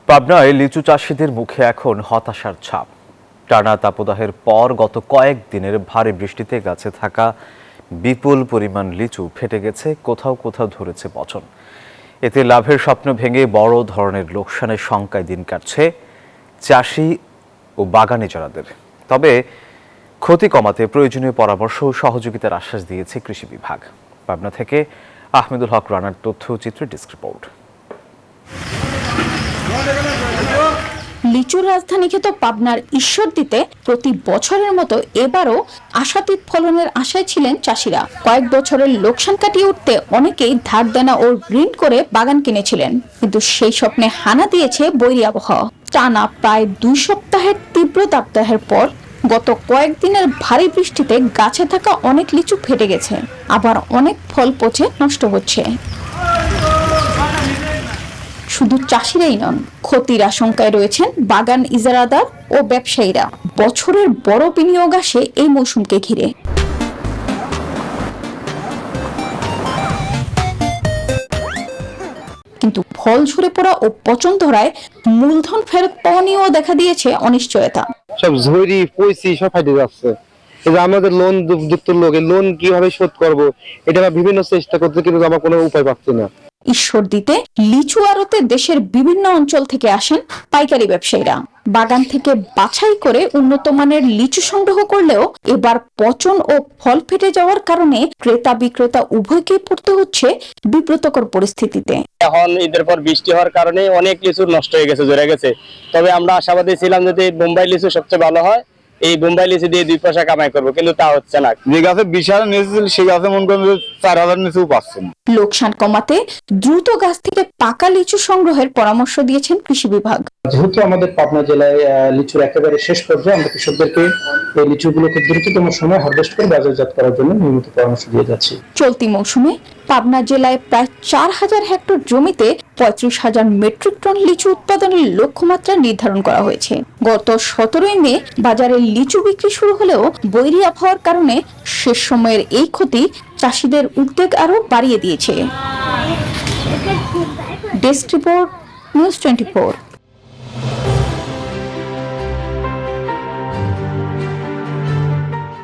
পাবনায় লিচু চাষিদের মুখে এখন হতাশার ছাপ। টানা তাপদাহের পর গত কয়েকদিনের ভারী বৃষ্টিতে গাছে থাকা বিপুল পরিমাণ লিচু ফেটে গেছে, কোথাও কোথাও ধরেছে পচন। এতে লাভের স্বপ্ন ভেঙে বড় ধরনের লোকসানের শঙ্কায় দিন কাটছে চাষি ও বাগানি যারাদের। তবে ক্ষতি কমাতে প্রয়োজনীয় পরামর্শ ও সহযোগিতার আশ্বাস দিয়েছে কৃষি বিভাগ। পাবনা থেকে আহমেদুল হক রানার তথ্যচিত্রে ডেস্ক রিপোর্ট। লিচুর রাজধানী খ্যাত পাবনার ঈশ্বরদীতে প্রতি বছরের মতো এবারও আশাতীত ফলনের আশায় ছিলেন চাষিরা। কয়েক বছরের লোকসান কাটিয়ে উঠতে অনেকেই ধার দেনা ও ঋণ করে বাগান কিনেছিলেন, কিন্তু সেই স্বপ্নে হানা দিয়েছে বৈরী আবহাওয়া। টানা প্রায় 2 সপ্তাহের তীব্র তাপদাহের পর গত কয়েকদিনের ভারী বৃষ্টিতে গাছে থাকা অনেক লিচু ফেটে গেছে, আবার অনেক ফল পচে নষ্ট হচ্ছে। শুধু চাষিরাই নন, ক্ষতির আশঙ্কায় রয়েছেন বাগান ইজারাদার ও ব্যবসায়ীরা। বছরের বড় বিনিয়োগ আসে এই মৌসুমকে ঘিরে। কিন্তু ফল ঝরে পড়া ও পচন ধরায় মূলধন ফেরত পাওয়া নিয়েও দেখা দিয়েছে অনিশ্চয়তা। সব ঝরি পয়সি সব ফাইটে যাচ্ছে। আমাদের লোন যুক্ত লোকের লোন কিভাবে শোধ করব, এটা বিভিন্ন চেষ্টা করতে, কিন্তু আমার কোনো উপায় পাচ্ছি না। ঈশ্বরদীতে লিচু আড়তে দেশের বিভিন্ন অঞ্চল থেকে আসেন পাইকারি ব্যবসায়ীরা। বাগান থেকে বাছাই করে উন্নত মানের লিচু সংগ্রহ করলেও এবার পচন ও ফল ফেটে যাওয়ার কারণে ক্রেতা বিক্রেতা উভয়কেই পড়তে হচ্ছে বিব্রতকর পরিস্থিতিতে। এখন ঈদের পর বৃষ্টি হওয়ার কারণে অনেক লিচু নষ্ট হয়ে গেছে, ঝরে গেছে। তবে আমরা আশাবাদী ছিলাম যে বোম্বাই লিচু সবচেয়ে ভালো হয়, এই বোম্বাই লিচু দিয়ে 2 পয়সা কামাই করবো, কিন্তু তা হচ্ছে না। যে গাছে 20,000 নিয়েছিল সেই গাছে মনে করেন 4,000 নিচেও পাচ্ছেন। লোকসান কমাতে দ্রুত গাছ থেকে পাকা লিচু সংগ্রহের পরামর্শ দিয়েছেন কৃষি বিভাগ। যেহেতু আমাদের পাবনা জেলায় লিচুর একেবারে শেষ পর্যায়ে, আমরা কৃষকদেরকে এই লিচুগুলোকে দ্রুততম সময় হারভেস্ট করে বাজারজাত করার জন্য নিয়মিত পরামর্শ দিয়ে যাচ্ছি। চলতি মৌসুমে পাবনা জেলায় প্রায় 4,000 হেক্টর জমিতে 35,000 মেট্রিক টন লিচু উৎপাদনের লক্ষ্যমাত্রা নির্ধারণ করা হয়েছে। গত 17 মে বাজারে লিচু বিক্রি শুরু হলেও বৈরী আবহাওয়ার কারণে শেষ সময়ের এই ক্ষতি চাষিদের উদ্বেগ আরো বাড়িয়ে দিয়েছে। Desk report, news 24।